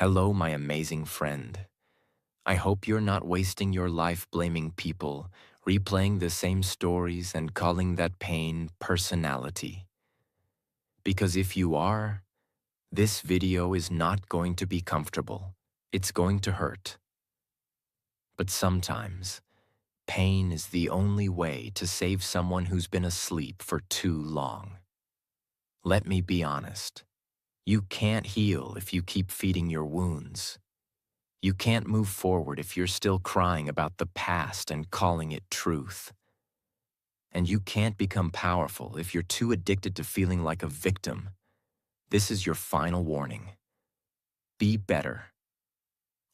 Hello, my amazing friend. I hope you're not wasting your life blaming people, replaying the same stories, and calling that pain personality. Because if you are, this video is not going to be comfortable. It's going to hurt. But sometimes, pain is the only way to save someone who's been asleep for too long. Let me be honest. You can't heal if you keep feeding your wounds. You can't move forward if you're still crying about the past and calling it truth. And you can't become powerful if you're too addicted to feeling like a victim. This is your final warning. Be better,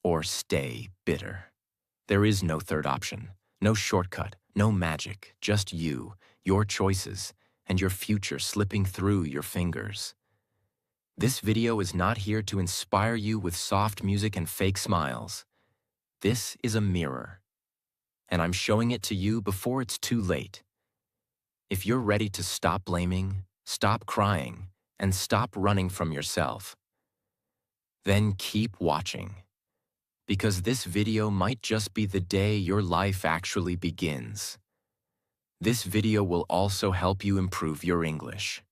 or stay bitter. There is no third option, no shortcut, no magic, just you, your choices, and your future slipping through your fingers. This video is not here to inspire you with soft music and fake smiles. This is a mirror, and I'm showing it to you before it's too late. If you're ready to stop blaming, stop crying, and stop running from yourself, then keep watching, because this video might just be the day your life actually begins. This video will also help you improve your English.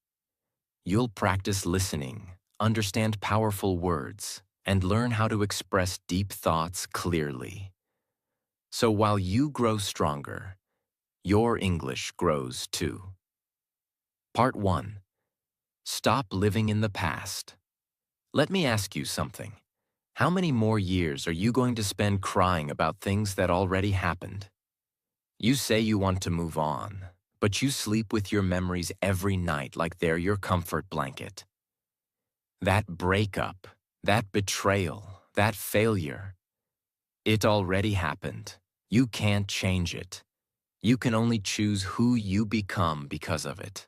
You'll practice listening, understand powerful words, and learn how to express deep thoughts clearly. So while you grow stronger, your English grows too. Part 1. Stop living in the past. Let me ask you something. How many more years are you going to spend crying about things that already happened? You say you want to move on, but you sleep with your memories every night like they're your comfort blanket. That breakup, that betrayal, that failure, it already happened. You can't change it. You can only choose who you become because of it.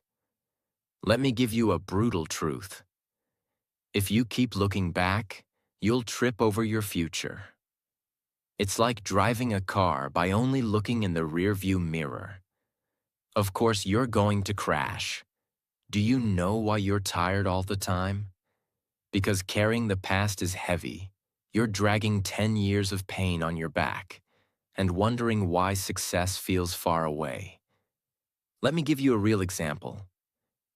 Let me give you a brutal truth. If you keep looking back, you'll trip over your future. It's like driving a car by only looking in the rearview mirror. Of course, you're going to crash. Do you know why you're tired all the time? Because carrying the past is heavy. You're dragging 10 years of pain on your back and wondering why success feels far away. Let me give you a real example.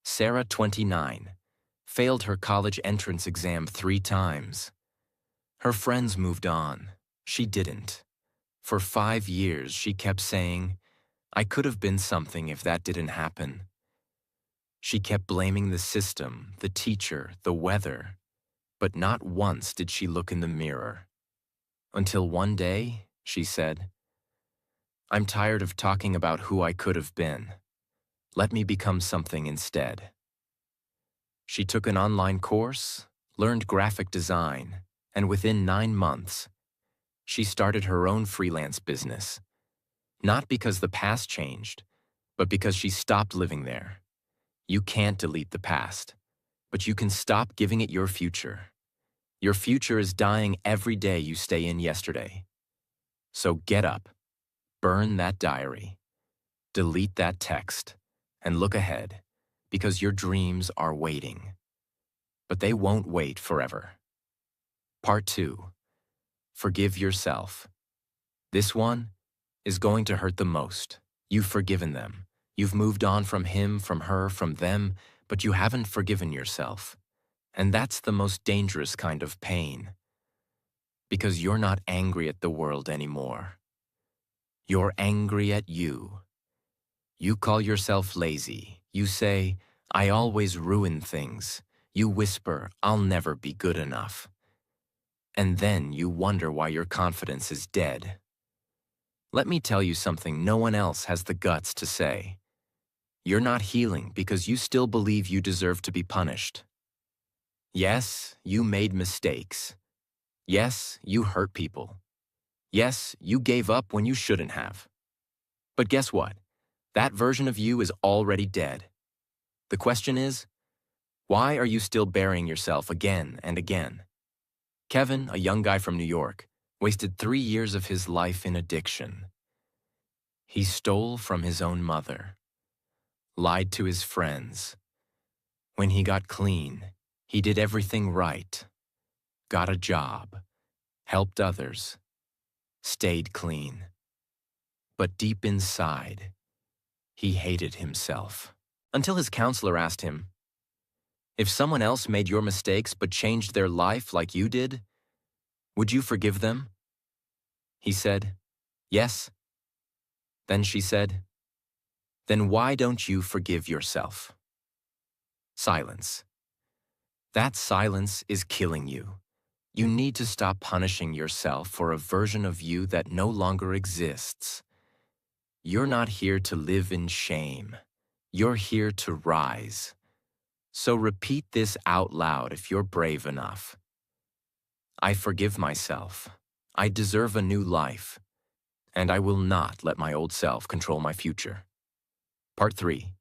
Sarah, 29, failed her college entrance exam 3 times. Her friends moved on. She didn't. For 5 years, she kept saying, "I could have been something if that didn't happen." She kept blaming the system, the teacher, the weather, but not once did she look in the mirror. Until one day, she said, "I'm tired of talking about who I could have been. Let me become something instead." She took an online course, learned graphic design, and within 9 months, she started her own freelance business. Not because the past changed, but because she stopped living there. You can't delete the past, but you can stop giving it your future. Your future is dying every day you stay in yesterday. So get up, burn that diary, delete that text, and look ahead, because your dreams are waiting. But they won't wait forever. Part 2. Forgive yourself. This one is going to hurt the most. You've forgiven them. You've moved on from him, from her, from them, but you haven't forgiven yourself. And that's the most dangerous kind of pain. Because you're not angry at the world anymore. You're angry at you. You call yourself lazy. You say, "I always ruin things." You whisper, "I'll never be good enough." And then you wonder why your confidence is dead. Let me tell you something no one else has the guts to say. You're not healing because you still believe you deserve to be punished. Yes, you made mistakes. Yes, you hurt people. Yes, you gave up when you shouldn't have. But guess what? That version of you is already dead. The question is, why are you still burying yourself again and again? Kevin, a young guy from New York, wasted 3 years of his life in addiction. He stole from his own mother, lied to his friends. When he got clean, he did everything right. got a job, helped others, stayed clean. But deep inside, he hated himself. Until his counselor asked him, "If someone else made your mistakes but changed their life like you did, would you forgive them?" He said, "Yes." Then she said, "Then why don't you forgive yourself?" Silence. That silence is killing you. You need to stop punishing yourself for a version of you that no longer exists. You're not here to live in shame. You're here to rise. So repeat this out loud if you're brave enough. I forgive myself. I deserve a new life. And I will not let my old self control my future. Part 3.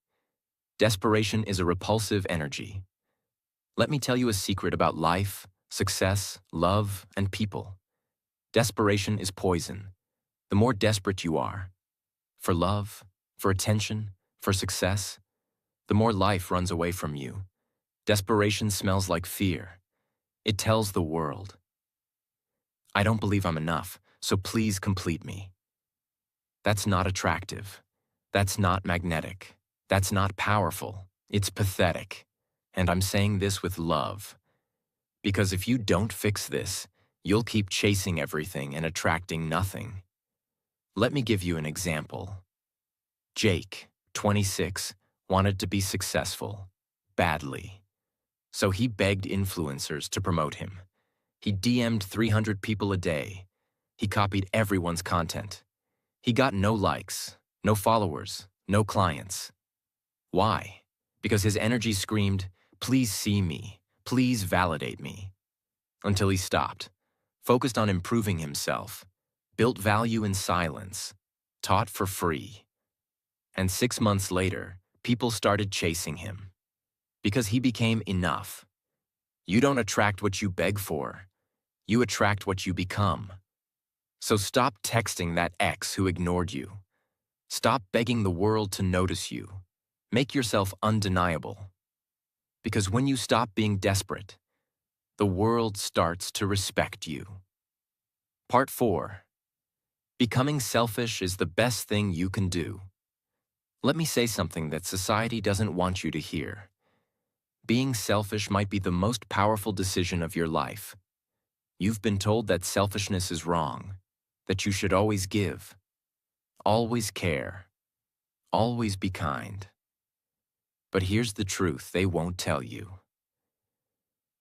Desperation is a repulsive energy. Let me tell you a secret about life, success, love, and people. Desperation is poison. The more desperate you are, for love, for attention, for success, the more life runs away from you. Desperation smells like fear. It tells the world, I don't believe I'm enough, so please complete me. That's not attractive. That's not magnetic. That's not powerful. It's pathetic. And I'm saying this with love. Because if you don't fix this, you'll keep chasing everything and attracting nothing. Let me give you an example. Jake, 26, wanted to be successful, badly. So he begged influencers to promote him. He DM'd 300 people a day. He copied everyone's content. He got no likes, no followers, no clients. Why? Because his energy screamed, "Please see me, please validate me." Until he stopped, focused on improving himself, built value in silence, taught for free. And 6 months later, people started chasing him. Because he became enough. You don't attract what you beg for. You attract what you become. So stop texting that ex who ignored you. Stop begging the world to notice you. Make yourself undeniable. Because when you stop being desperate, the world starts to respect you. Part 4. Becoming selfish is the best thing you can do. Let me say something that society doesn't want you to hear. Being selfish might be the most powerful decision of your life. You've been told that selfishness is wrong, that you should always give, always care, always be kind. But here's the truth they won't tell you.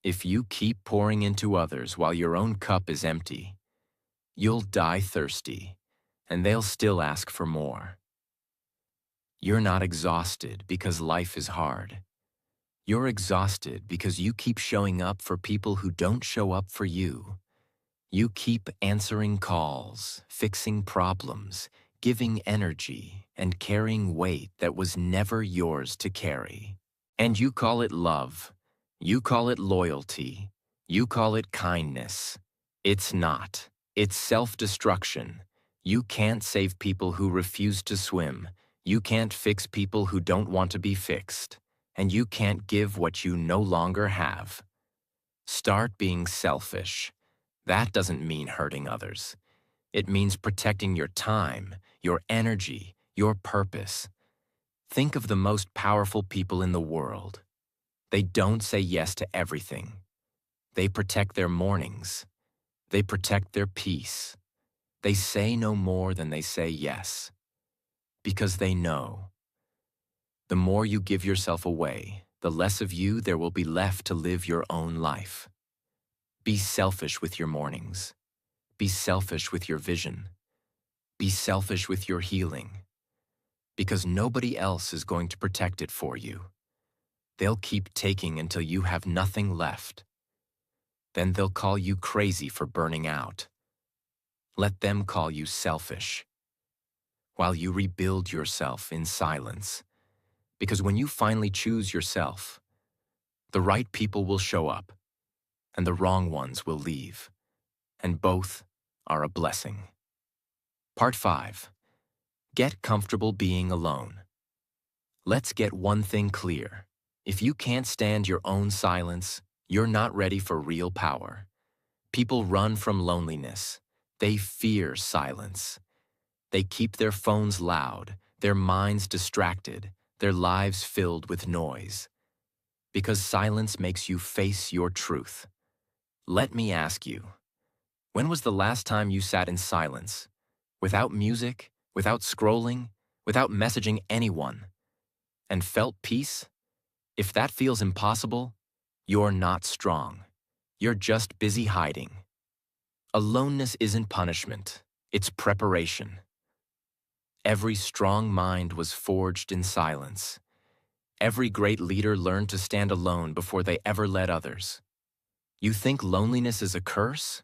If you keep pouring into others while your own cup is empty, you'll die thirsty, and they'll still ask for more. You're not exhausted because life is hard. You're exhausted because you keep showing up for people who don't show up for you. You keep answering calls, fixing problems, giving energy, and carrying weight that was never yours to carry. And you call it love. You call it loyalty. You call it kindness. It's not. It's self-destruction. You can't save people who refuse to swim. You can't fix people who don't want to be fixed. And you can't give what you no longer have. Start being selfish. That doesn't mean hurting others. It means protecting your time, your energy, your purpose. Think of the most powerful people in the world. They don't say yes to everything. They protect their mornings. They protect their peace. They say no more than they say yes. Because they know. The more you give yourself away, the less of you there will be left to live your own life. Be selfish with your mornings. Be selfish with your vision. Be selfish with your healing. Because nobody else is going to protect it for you. They'll keep taking until you have nothing left. Then they'll call you crazy for burning out. Let them call you selfish. While you rebuild yourself in silence. Because when you finally choose yourself, the right people will show up, and the wrong ones will leave. And both are a blessing. Part 5. Get comfortable being alone. Let's get one thing clear. If you can't stand your own silence, you're not ready for real power. People run from loneliness. They fear silence. They keep their phones loud, their minds distracted, their lives filled with noise. Because silence makes you face your truth. Let me ask you, when was the last time you sat in silence, without music, without scrolling, without messaging anyone, and felt peace? If that feels impossible, you're not strong. You're just busy hiding. Aloneness isn't punishment, it's preparation. Every strong mind was forged in silence. Every great leader learned to stand alone before they ever led others. You think loneliness is a curse?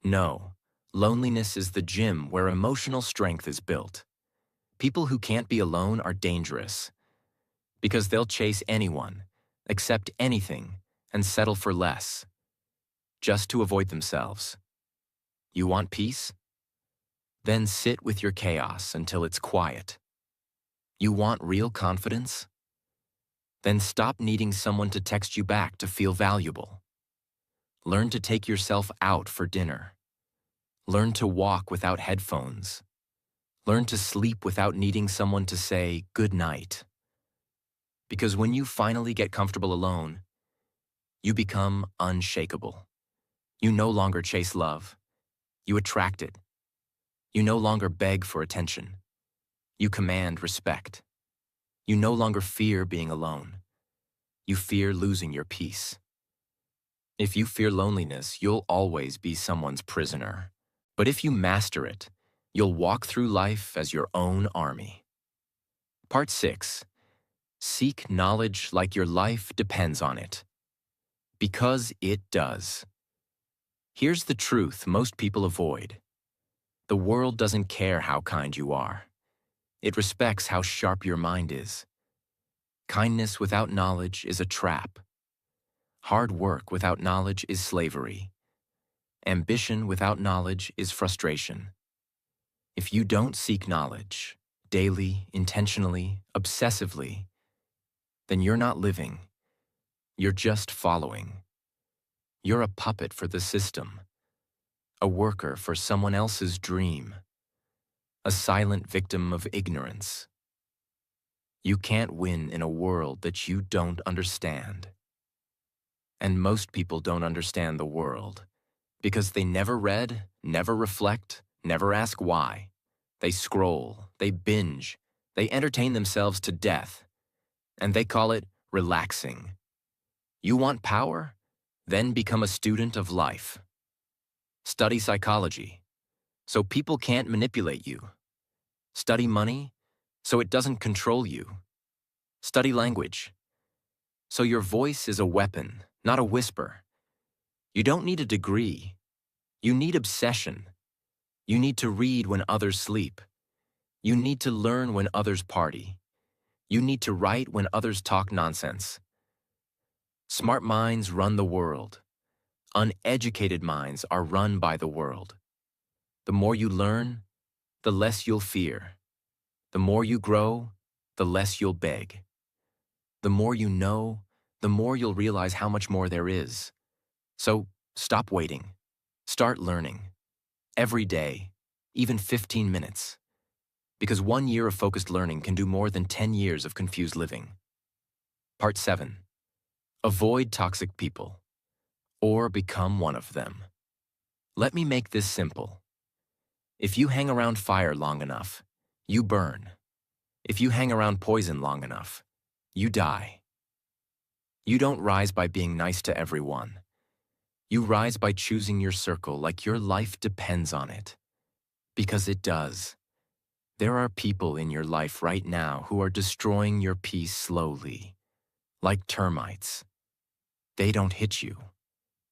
No. Loneliness is the gym where emotional strength is built. People who can't be alone are dangerous because they'll chase anyone, accept anything, and settle for less, just to avoid themselves. You want peace? Then sit with your chaos until it's quiet. You want real confidence? Then stop needing someone to text you back to feel valuable. Learn to take yourself out for dinner. Learn to walk without headphones. Learn to sleep without needing someone to say good night. Because when you finally get comfortable alone, you become unshakable. You no longer chase love. You attract it. You no longer beg for attention. You command respect. You no longer fear being alone. You fear losing your peace. If you fear loneliness, you'll always be someone's prisoner. But if you master it, you'll walk through life as your own army. Part 6. Seek knowledge like your life depends on it. Because it does. Here's the truth most people avoid. The world doesn't care how kind you are. It respects how sharp your mind is. Kindness without knowledge is a trap. Hard work without knowledge is slavery. Ambition without knowledge is frustration. If you don't seek knowledge, daily, intentionally, obsessively, then you're not living. You're just following. You're a puppet for the system, a worker for someone else's dream, a silent victim of ignorance. You can't win in a world that you don't understand. And most people don't understand the world because they never read, never reflect, never ask why. They scroll, they binge, they entertain themselves to death, and they call it relaxing. You want power? Then become a student of life. Study psychology, so people can't manipulate you. Study money, so it doesn't control you. Study language, so your voice is a weapon, not a whisper. You don't need a degree. You need obsession. You need to read when others sleep. You need to learn when others party. You need to write when others talk nonsense. Smart minds run the world. Uneducated minds are run by the world. The more you learn, the less you'll fear. The more you grow, the less you'll beg. The more you know, the more you'll realize how much more there is. So stop waiting. Start learning. Every day, even 15 minutes. Because 1 year of focused learning can do more than 10 years of confused living. Part 7. Avoid toxic people, or become one of them. Let me make this simple. If you hang around fire long enough, you burn. If you hang around poison long enough, you die. You don't rise by being nice to everyone. You rise by choosing your circle like your life depends on it. Because it does. There are people in your life right now who are destroying your peace slowly, like termites. They don't hit you.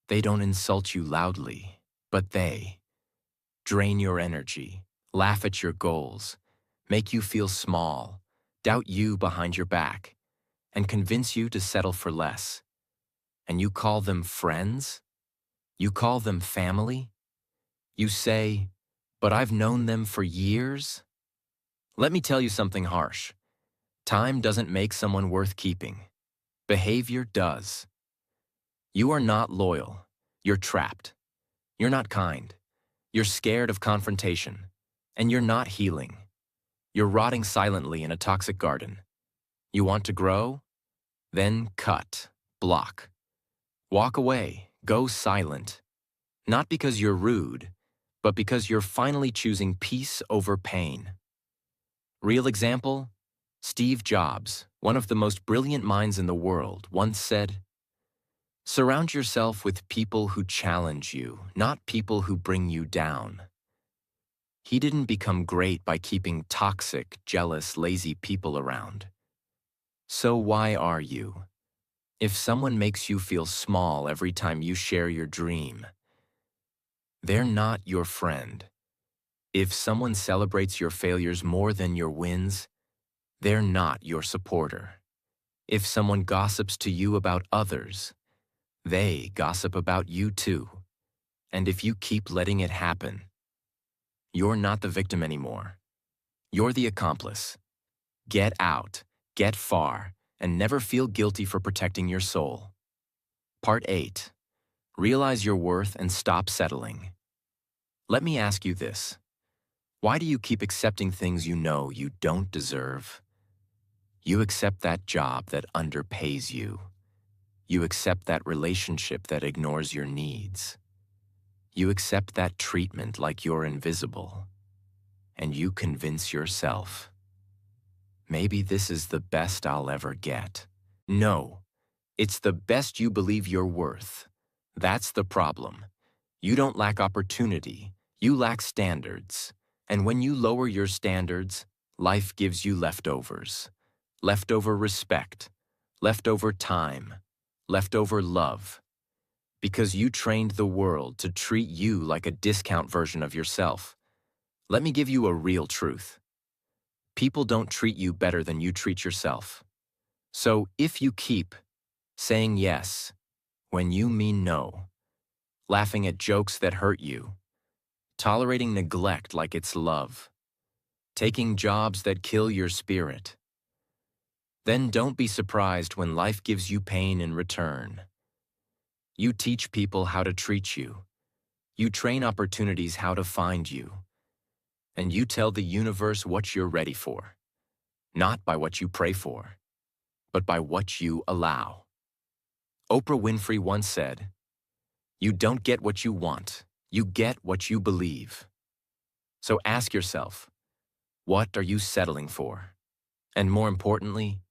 They don't insult you loudly, but they drain your energy, laugh at your goals, make you feel small, doubt you behind your back, and convince you to settle for less. And you call them friends? You call them family? You say, but I've known them for years? Let me tell you something harsh. Time doesn't make someone worth keeping. Behavior does. You are not loyal. You're trapped. You're not kind. You're scared of confrontation. And you're not healing. You're rotting silently in a toxic garden. You want to grow? Then cut, block. Walk away, go silent. Not because you're rude, but because you're finally choosing peace over pain. Real example? Steve Jobs, one of the most brilliant minds in the world, once said, "Surround yourself with people who challenge you, not people who bring you down." He didn't become great by keeping toxic, jealous, lazy people around. So why are you? If someone makes you feel small every time you share your dream, they're not your friend. If someone celebrates your failures more than your wins, they're not your supporter. If someone gossips to you about others, they gossip about you too. And if you keep letting it happen, you're not the victim anymore. You're the accomplice. Get out, get far, and never feel guilty for protecting your soul. Part 8. Realize your worth and stop settling. Let me ask you this. Why do you keep accepting things you know you don't deserve? You accept that job that underpays you. You accept that relationship that ignores your needs. You accept that treatment like you're invisible. And you convince yourself, maybe this is the best I'll ever get. No, it's the best you believe you're worth. That's the problem. You don't lack opportunity, you lack standards. And when you lower your standards, life gives you leftovers. Leftover respect, leftover time, leftover love. Because you trained the world to treat you like a discount version of yourself. Let me give you a real truth. People don't treat you better than you treat yourself. So if you keep saying yes when you mean no, laughing at jokes that hurt you, tolerating neglect like it's love, taking jobs that kill your spirit, then don't be surprised when life gives you pain in return. You teach people how to treat you. You train opportunities how to find you. And you tell the universe what you're ready for, not by what you pray for, but by what you allow. Oprah Winfrey once said, "You don't get what you want, you get what you believe." So ask yourself, what are you settling for? And more importantly,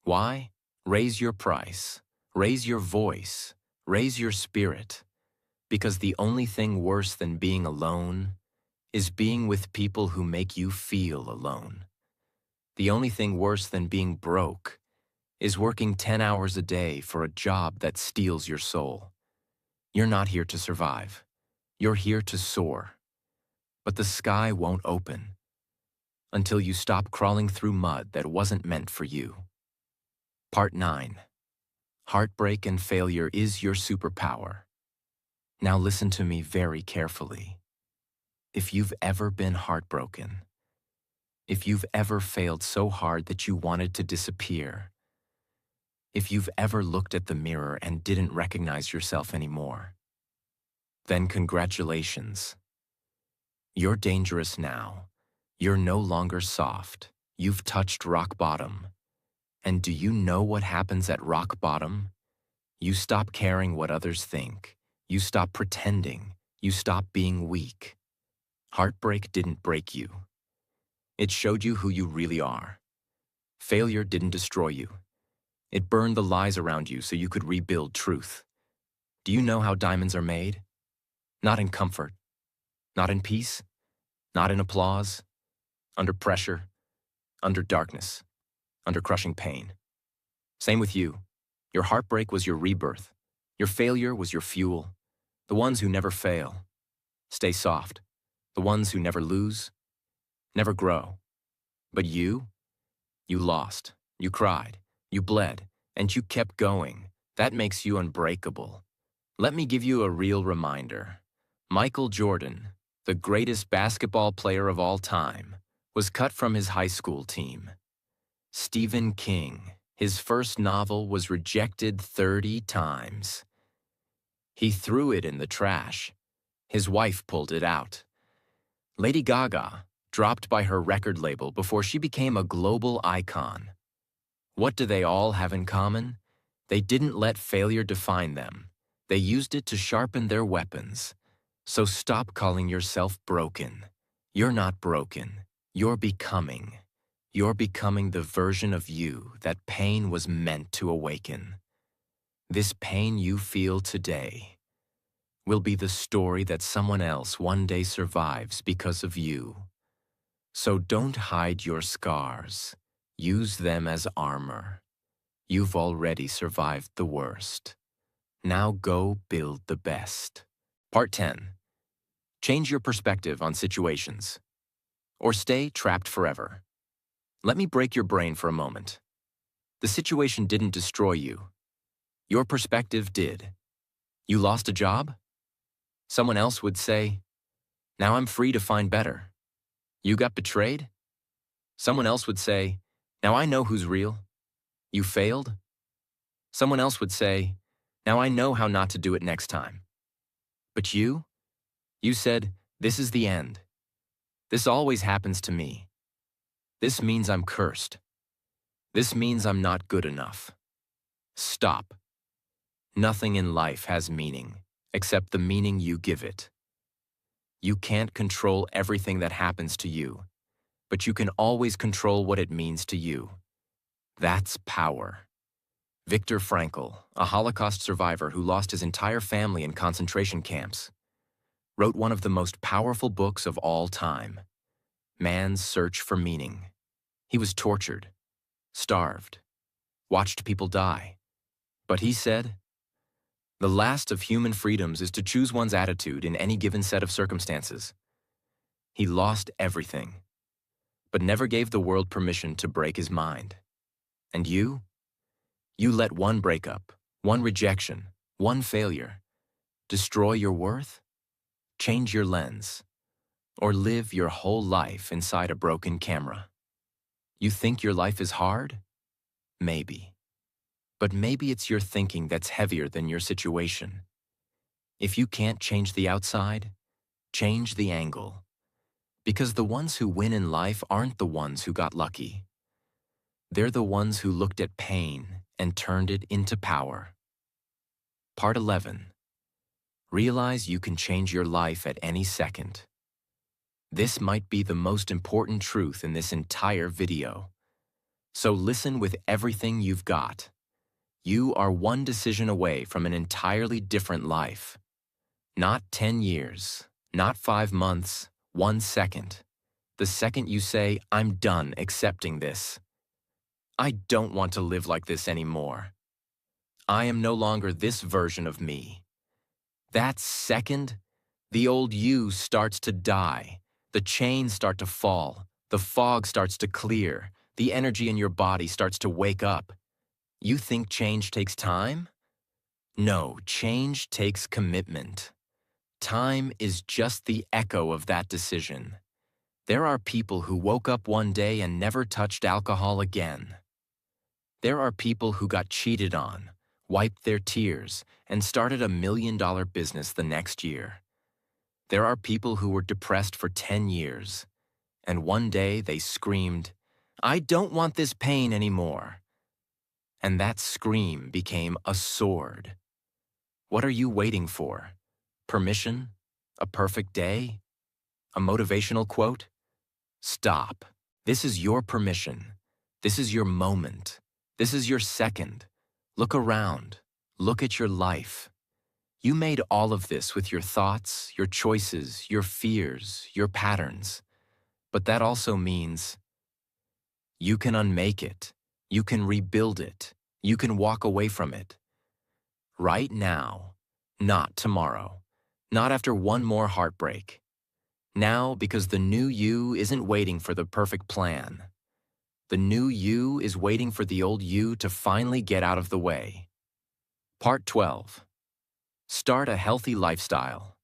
why? Raise your price, raise your voice, raise your spirit, because the only thing worse than being alone is being with people who make you feel alone. The only thing worse than being broke is working 10 hours a day for a job that steals your soul. You're not here to survive. You're here to soar. But the sky won't open until you stop crawling through mud that wasn't meant for you. Part 9. Heartbreak and failure is your superpower. Now listen to me very carefully. If you've ever been heartbroken, if you've ever failed so hard that you wanted to disappear, if you've ever looked at the mirror and didn't recognize yourself anymore, then congratulations. You're dangerous now. You're no longer soft. You've touched rock bottom. And do you know what happens at rock bottom? You stop caring what others think. You stop pretending. You stop being weak. Heartbreak didn't break you. It showed you who you really are. Failure didn't destroy you. It burned the lies around you so you could rebuild truth. Do you know how diamonds are made? Not in comfort, not in peace, not in applause, under pressure, under darkness, under crushing pain. Same with you. Your heartbreak was your rebirth. Your failure was your fuel. The ones who never fail stay soft. The ones who never lose never grow. But you lost. You cried. You bled. And you kept going. That makes you unbreakable. Let me give you a real reminder. Michael Jordan, the greatest basketball player of all time, was cut from his high school team. Stephen King, his first novel was rejected 30 times. He threw it in the trash. His wife pulled it out. Lady Gaga dropped by her record label before she became a global icon. What do they all have in common? They didn't let failure define them. They used it to sharpen their weapons. So stop calling yourself broken. You're not broken. You're becoming. You're becoming the version of you that pain was meant to awaken. This pain you feel today will be the story that someone else one day survives because of you. So don't hide your scars. Use them as armor. You've already survived the worst. Now go build the best. Part 10. Change your perspective on situations. Or stay trapped forever. Let me break your brain for a moment. The situation didn't destroy you. Your perspective did. You lost a job? Someone else would say, "Now I'm free to find better." You got betrayed? Someone else would say, "Now I know who's real." You failed? Someone else would say, "Now I know how not to do it next time." But you said, "This is the end. This always happens to me. This means I'm cursed. This means I'm not good enough." Stop. Nothing in life has meaning, except the meaning you give it. You can't control everything that happens to you, but you can always control what it means to you. That's power. Viktor Frankl, a Holocaust survivor who lost his entire family in concentration camps, wrote one of the most powerful books of all time, Man's Search for Meaning. He was tortured, starved, watched people die. But he said, "The last of human freedoms is to choose one's attitude in any given set of circumstances." He lost everything, but never gave the world permission to break his mind. And you? You let one breakup, one rejection, one failure destroy your worth, change your lens, or live your whole life inside a broken camera. You think your life is hard? Maybe. But maybe it's your thinking that's heavier than your situation. If you can't change the outside, change the angle. Because the ones who win in life aren't the ones who got lucky. They're the ones who looked at pain and turned it into power. Part 11. Realize you can change your life at any second. This might be the most important truth in this entire video. So listen with everything you've got. You are one decision away from an entirely different life. Not 10 years, not 5 months, 1 second. The second you say, "I'm done accepting this. I don't want to live like this anymore. I am no longer this version of me." That second, the old you starts to die. The chains start to fall. The fog starts to clear. The energy in your body starts to wake up. You think change takes time? No, change takes commitment. Time is just the echo of that decision. There are people who woke up one day and never touched alcohol again. There are people who got cheated on, wiped their tears, and started a $1 million business the next year. There are people who were depressed for 10 years, and one day they screamed, "I don't want this pain anymore." And that scream became a sword. What are you waiting for? Permission? A perfect day? A motivational quote? Stop. This is your permission. This is your moment. This is your second. Look around. Look at your life. You made all of this with your thoughts, your choices, your fears, your patterns. But that also means you can unmake it. You can rebuild it. You can walk away from it. Right now, not tomorrow. Not after one more heartbreak. Now, because the new you isn't waiting for the perfect plan. The new you is waiting for the old you to finally get out of the way. Part 12. Start a healthy lifestyle.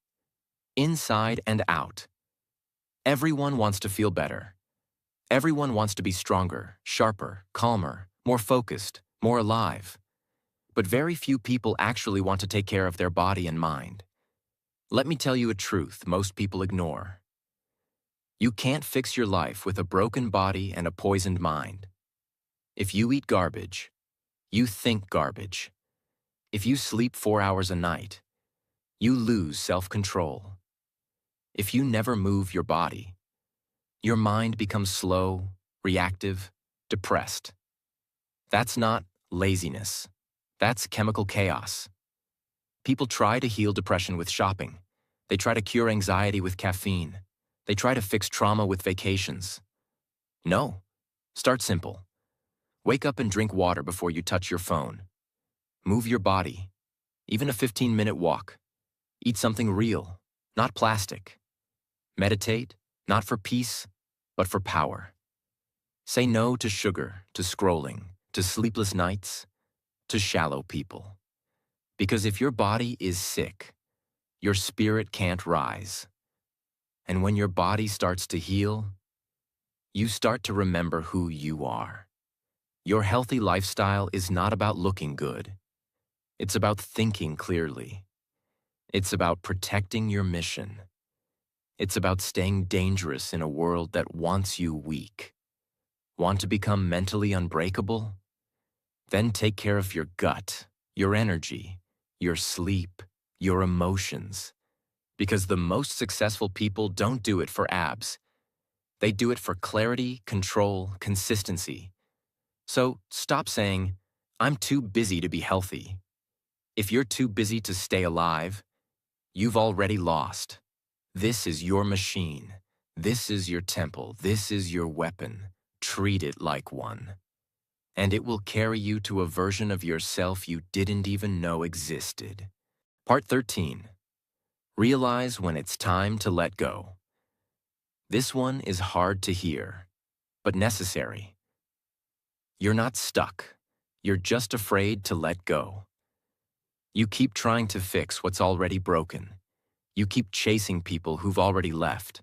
Inside and out. Everyone wants to feel better. Everyone wants to be stronger, sharper, calmer, more focused, more alive. But very few people actually want to take care of their body and mind. Let me tell you a truth most people ignore. You can't fix your life with a broken body and a poisoned mind. If you eat garbage, you think garbage. If you sleep 4 hours a night, you lose self-control. If you never move your body, your mind becomes slow, reactive, depressed. That's not laziness. That's chemical chaos. People try to heal depression with shopping. They try to cure anxiety with caffeine. They try to fix trauma with vacations. No. Start simple. Wake up and drink water before you touch your phone. Move your body, even a 15-minute walk. Eat something real, not plastic. Meditate, not for peace, but for power. Say no to sugar, to scrolling, to sleepless nights, to shallow people. Because if your body is sick, your spirit can't rise. And when your body starts to heal, you start to remember who you are. Your healthy lifestyle is not about looking good. It's about thinking clearly. It's about protecting your mission. It's about staying dangerous in a world that wants you weak. Want to become mentally unbreakable? Then take care of your gut, your energy, your sleep, your emotions. Because the most successful people don't do it for abs. They do it for clarity, control, consistency. So stop saying, "I'm too busy to be healthy." If you're too busy to stay alive, you've already lost. This is your machine. This is your temple. This is your weapon. Treat it like one. And it will carry you to a version of yourself you didn't even know existed. Part 13. Realize when it's time to let go. This one is hard to hear, but necessary. You're not stuck. You're just afraid to let go. You keep trying to fix what's already broken. You keep chasing people who've already left.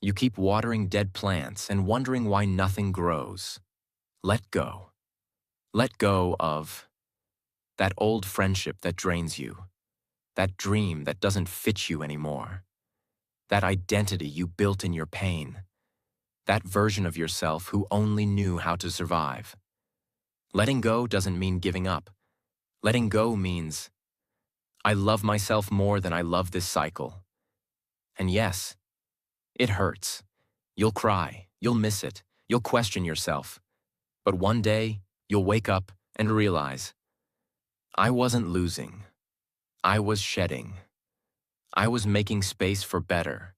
You keep watering dead plants and wondering why nothing grows. Let go. Let go of that old friendship that drains you, that dream that doesn't fit you anymore, that identity you built in your pain, that version of yourself who only knew how to survive. Letting go doesn't mean giving up. Letting go means, I love myself more than I love this cycle. And yes, it hurts. You'll cry, you'll miss it, you'll question yourself. But one day, you'll wake up and realize, I wasn't losing. I was shedding. I was making space for better.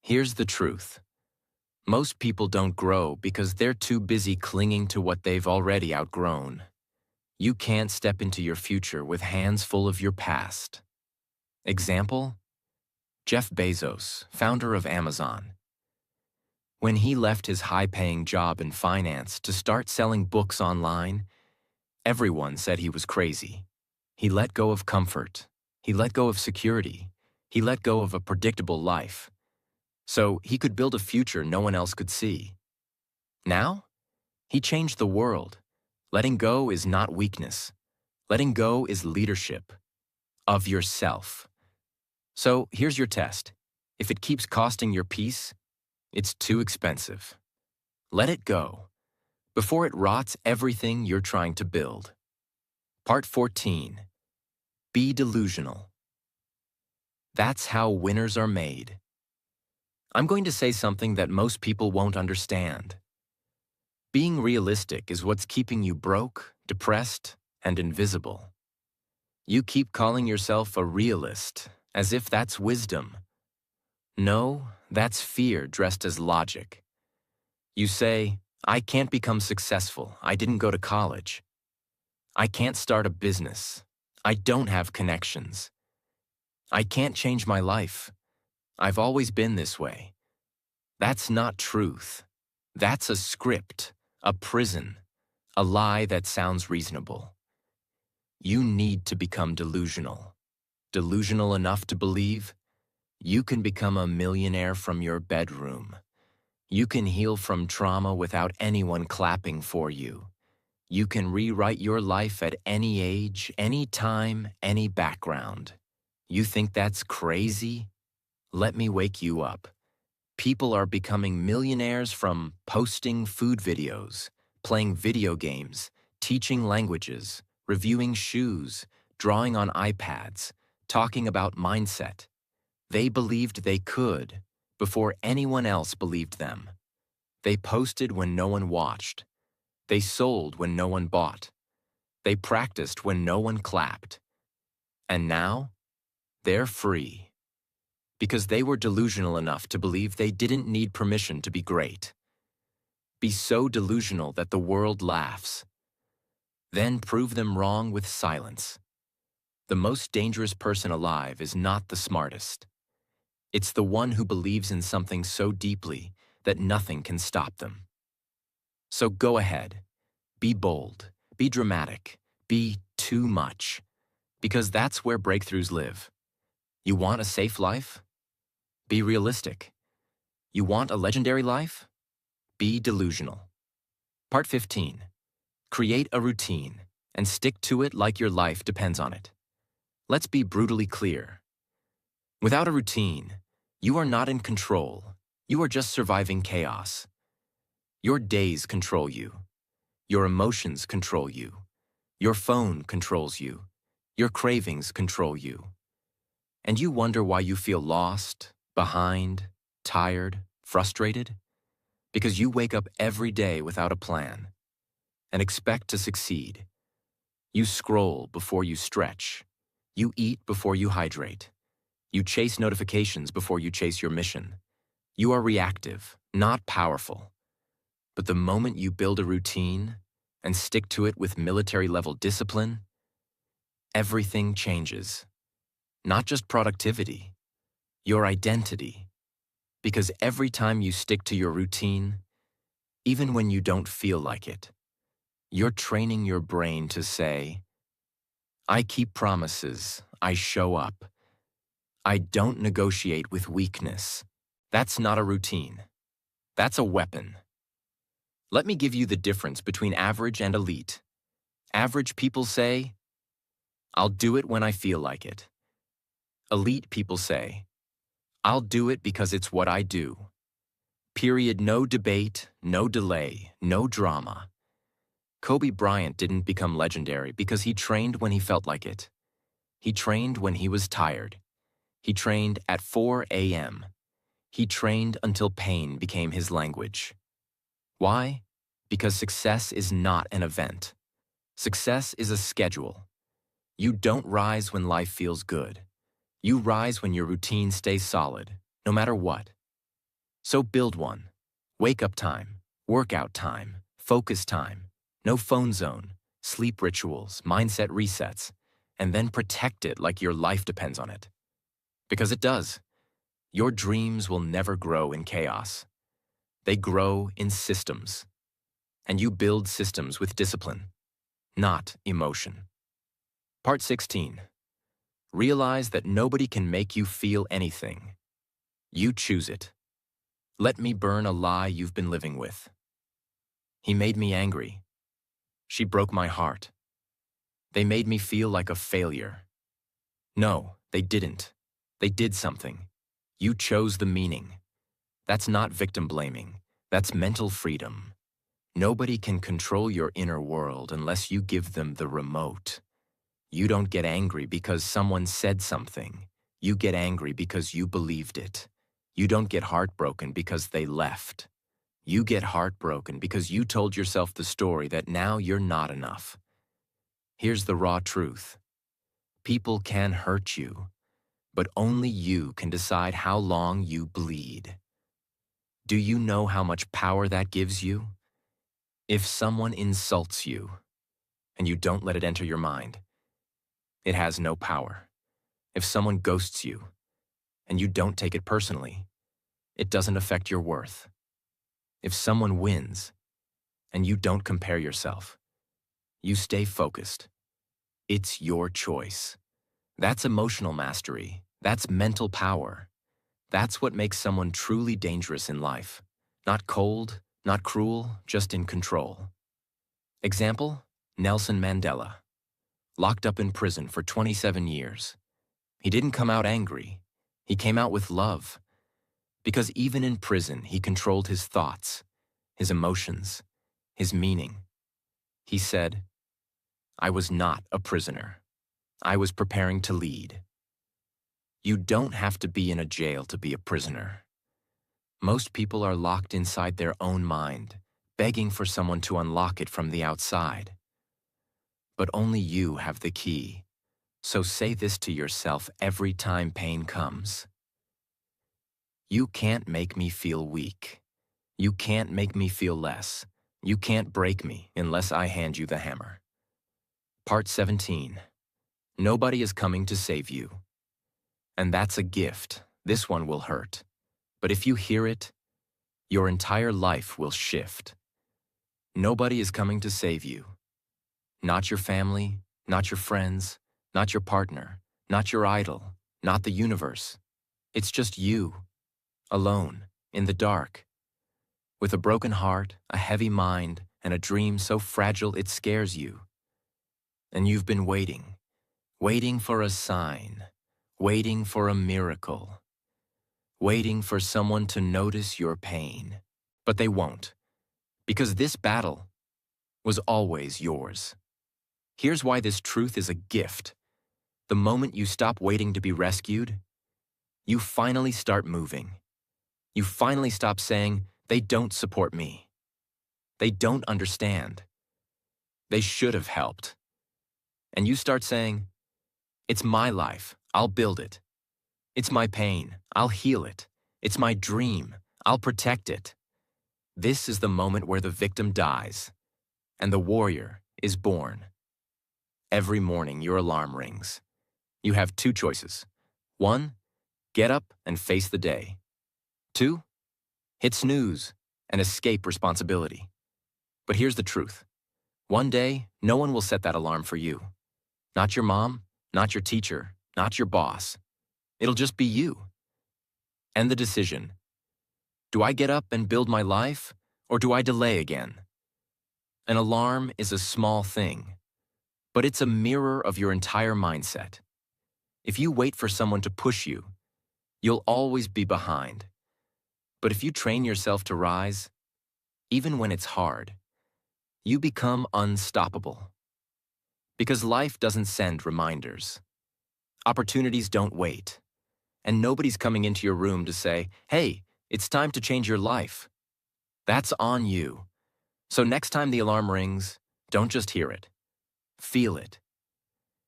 Here's the truth. Most people don't grow because they're too busy clinging to what they've already outgrown. You can't step into your future with hands full of your past. Example? Jeff Bezos, founder of Amazon. When he left his high-paying job in finance to start selling books online, everyone said he was crazy. He let go of comfort. He let go of security. He let go of a predictable life. So he could build a future no one else could see. Now, he changed the world. Letting go is not weakness. Letting go is leadership of yourself. So here's your test. If it keeps costing your peace, it's too expensive. Let it go before it rots everything you're trying to build. Part 14. Be delusional. That's how winners are made. I'm going to say something that most people won't understand. Being realistic is what's keeping you broke, depressed, and invisible. You keep calling yourself a realist, as if that's wisdom. No, that's fear dressed as logic. You say, I can't become successful. I didn't go to college. I can't start a business. I don't have connections. I can't change my life. I've always been this way. That's not truth. That's a script, a prison, a lie that sounds reasonable. You need to become delusional. Delusional enough to believe you can become a millionaire from your bedroom. You can heal from trauma without anyone clapping for you. You can rewrite your life at any age, any time, any background. You think that's crazy? Let me wake you up. People are becoming millionaires from posting food videos, playing video games, teaching languages, reviewing shoes, drawing on iPads, talking about mindset. They believed they could before anyone else believed them. They posted when no one watched. They sold when no one bought. They practiced when no one clapped. And now, they're free. Because they were delusional enough to believe they didn't need permission to be great. Be so delusional that the world laughs. Then prove them wrong with silence. The most dangerous person alive is not the smartest. It's the one who believes in something so deeply that nothing can stop them. So go ahead. Be bold. Be dramatic. Be too much. Because that's where breakthroughs live. You want a safe life? Be realistic. You want a legendary life? Be delusional. Part 15. Create a routine and stick to it like your life depends on it. Let's be brutally clear. Without a routine, you are not in control. You are just surviving chaos. Your days control you. Your emotions control you. Your phone controls you. Your cravings control you. And you wonder why you feel lost, behind, tired, frustrated? Because you wake up every day without a plan and expect to succeed. You scroll before you stretch. You eat before you hydrate. You chase notifications before you chase your mission. You are reactive, not powerful. But the moment you build a routine and stick to it with military-level discipline, everything changes. Not just productivity, your identity. Because every time you stick to your routine, even when you don't feel like it, you're training your brain to say, I keep promises, I show up. I don't negotiate with weakness. That's not a routine. That's a weapon. Let me give you the difference between average and elite. Average people say, I'll do it when I feel like it. Elite people say, I'll do it because it's what I do. Period. No debate, no delay, no drama. Kobe Bryant didn't become legendary because he trained when he felt like it. He trained when he was tired. He trained at 4 a.m. He trained until pain became his language. Why? Because success is not an event. Success is a schedule. You don't rise when life feels good. You rise when your routine stays solid, no matter what. So build one. Wake up time, workout time, focus time, no phone zone, sleep rituals, mindset resets, and then protect it like your life depends on it. Because it does. Your dreams will never grow in chaos. They grow in systems. And you build systems with discipline, not emotion. Part 16. Realize that nobody can make you feel anything. You choose it. Let me burn a lie you've been living with. He made me angry. She broke my heart. They made me feel like a failure. No, they didn't. They did something. You chose the meaning. That's not victim blaming. That's mental freedom. Nobody can control your inner world unless you give them the remote. You don't get angry because someone said something. You get angry because you believed it. You don't get heartbroken because they left. You get heartbroken because you told yourself the story that now you're not enough. Here's the raw truth. People can hurt you, but only you can decide how long you bleed. Do you know how much power that gives you? If someone insults you, and you don't let it enter your mind, it has no power. If someone ghosts you, and you don't take it personally, it doesn't affect your worth. If someone wins, and you don't compare yourself, you stay focused. It's your choice. That's emotional mastery. That's mental power. That's what makes someone truly dangerous in life. Not cold, not cruel, just in control. Example, Nelson Mandela. Locked up in prison for 27 years. He didn't come out angry. He came out with love. Because even in prison, he controlled his thoughts, his emotions, his meaning. He said, "I was not a prisoner. I was preparing to lead." You don't have to be in a jail to be a prisoner. Most people are locked inside their own mind, begging for someone to unlock it from the outside. But only you have the key. So say this to yourself every time pain comes. You can't make me feel weak. You can't make me feel less. You can't break me unless I hand you the hammer. Part 17. Nobody is coming to save you. And that's a gift. This one will hurt. But if you hear it, your entire life will shift. Nobody is coming to save you. Not your family, not your friends, not your partner, not your idol, not the universe. It's just you, alone, in the dark, with a broken heart, a heavy mind, and a dream so fragile it scares you. And you've been waiting, waiting for a sign, waiting for a miracle, waiting for someone to notice your pain. But they won't, because this battle was always yours. Here's why this truth is a gift. The moment you stop waiting to be rescued, you finally start moving. You finally stop saying, "They don't support me. They don't understand. They should have helped." And you start saying, "It's my life. I'll build it. It's my pain. I'll heal it. It's my dream. I'll protect it." This is the moment where the victim dies and the warrior is born. Every morning your alarm rings. You have two choices. 1, get up and face the day. 2, hit snooze and escape responsibility. But here's the truth. One day, no one will set that alarm for you. Not your mom, not your teacher, not your boss. It'll just be you. And the decision. Do I get up and build my life, or do I delay again? An alarm is a small thing, but it's a mirror of your entire mindset. If you wait for someone to push you, you'll always be behind. But if you train yourself to rise, even when it's hard, you become unstoppable. Because life doesn't send reminders. Opportunities don't wait. And nobody's coming into your room to say, "Hey, it's time to change your life." That's on you. So next time the alarm rings, don't just hear it. Feel it.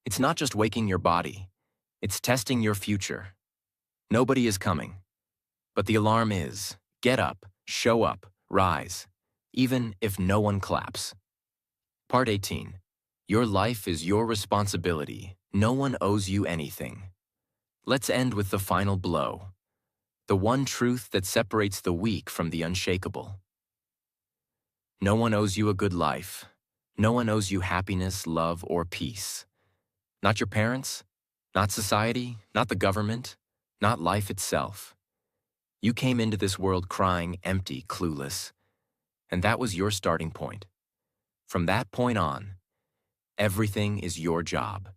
It's not just waking your body. It's testing your future. Nobody is coming. But the alarm is. Get up, show up, rise, even if no one claps. Part 18. Your life is your responsibility. No one owes you anything. Let's end with the final blow. The one truth that separates the weak from the unshakable. No one owes you a good life. No one owes you happiness, love, or peace. Not your parents, not society, not the government, not life itself. You came into this world crying, empty, clueless, and that was your starting point. From that point on, everything is your job.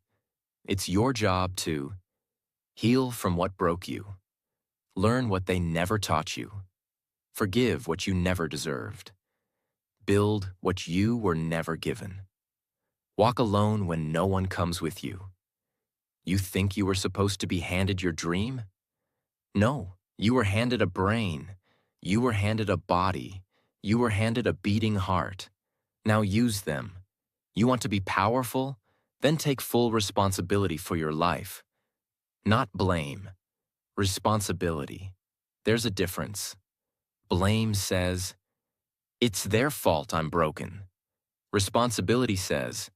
It's your job to heal from what broke you, learn what they never taught you, forgive what you never deserved, build what you were never given, walk alone when no one comes with you. You think you were supposed to be handed your dream? No, you were handed a brain. You were handed a body. You were handed a beating heart. Now use them. You want to be powerful? Then take full responsibility for your life. Not blame. Responsibility. There's a difference. Blame says, "It's their fault I'm broken." Responsibility says,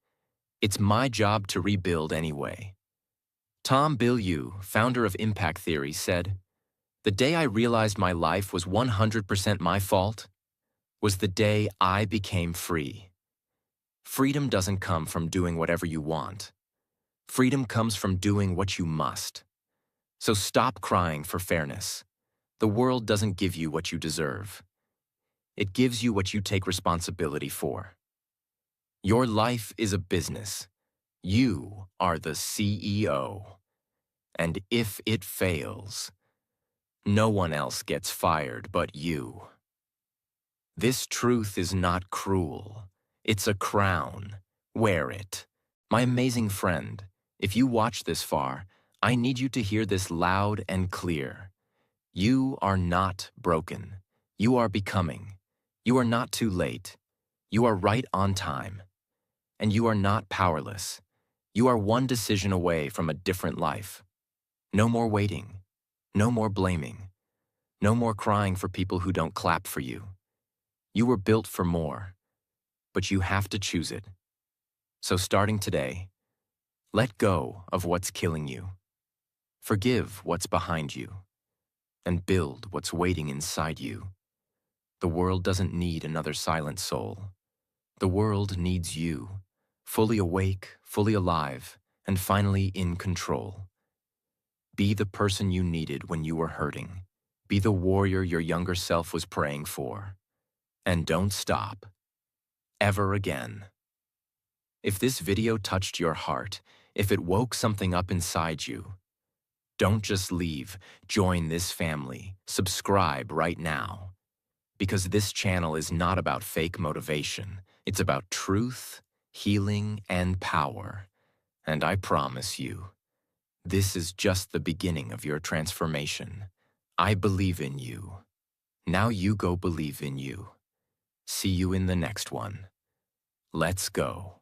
"It's my job to rebuild anyway." Tom Bilyeu, founder of Impact Theory, said, "The day I realized my life was 100% my fault was the day I became free." Freedom doesn't come from doing whatever you want. Freedom comes from doing what you must. So stop crying for fairness. The world doesn't give you what you deserve. It gives you what you take responsibility for. Your life is a business. You are the CEO. And if it fails, no one else gets fired but you. This truth is not cruel. It's a crown. Wear it. My amazing friend, if you watch this far, I need you to hear this loud and clear. You are not broken. You are becoming. You are not too late. You are right on time. And you are not powerless. You are one decision away from a different life. No more waiting. No more blaming. No more crying for people who don't clap for you. You were built for more, but you have to choose it. So starting today, let go of what's killing you. Forgive what's behind you, and build what's waiting inside you. The world doesn't need another silent soul. The world needs you, fully awake, fully alive, and finally in control. Be the person you needed when you were hurting. Be the warrior your younger self was praying for. And don't stop. Ever again. If this video touched your heart, if it woke something up inside you, don't just leave. Join this family. Subscribe right now. Because this channel is not about fake motivation. It's about truth, healing, and power. And I promise you, this is just the beginning of your transformation. I believe in you. Now you go believe in you. See you in the next one. Let's go.